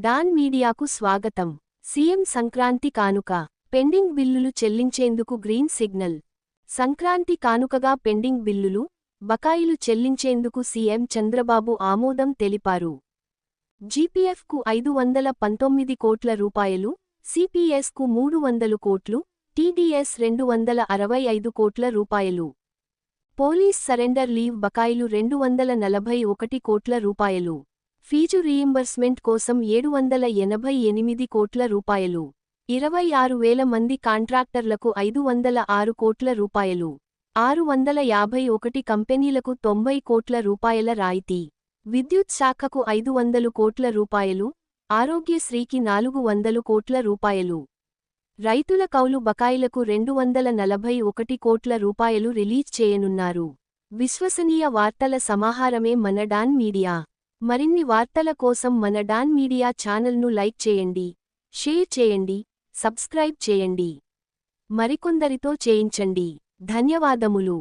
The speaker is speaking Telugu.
డాన్ మీడియాకు స్వాగతం. సీఎం సంక్రాంతి కానుక. పెండింగ్ బిల్లులు చెల్లించేందుకు గ్రీన్ సిగ్నల్. సంక్రాంతి కానుకగా పెండింగ్ బిల్లులు, బకాయిలు చెల్లించేందుకు సీఎం చంద్రబాబు ఆమోదం తెలిపారు. జీపీఎఫ్కు 519 కోట్ల రూపాయలు, సిపిఎస్కు 300 కోట్లు, టీడీఎస్ 265 కోట్ల రూపాయలు. పోలీస్ సరెండర్ లీవ్ బకాయిలు 241 కోట్ల రూపాయలు. ఫీజు రీయింబర్స్మెంట్ కోసం 788 కోట్ల రూపాయలు. 26,000 మంది కాంట్రాక్టర్లకు 506 కోట్ల రూపాయలు. 651 కంపెనీలకు 90 కోట్ల రూపాయల రాయితీ. విద్యుత్ శాఖకు 500 కోట్ల రూపాయలు, ఆరోగ్యశ్రీకి 400 కోట్ల రూపాయలు. రైతుల కౌలు బకాయిలకు 241 కోట్ల రూపాయలు రిలీజ్ చేయనున్నారు. విశ్వసనీయ వార్తల సమాహారమే మన డాన్ మీడియా. మరిన్ని వార్తల కోసం మన డాన్ మీడియా ఛానల్ను లైక్ చేయండి, షేర్ చేయండి, సబ్స్క్రైబ్ చేయండి. మరికొందరితో చేయించండి. ధన్యవాదములు.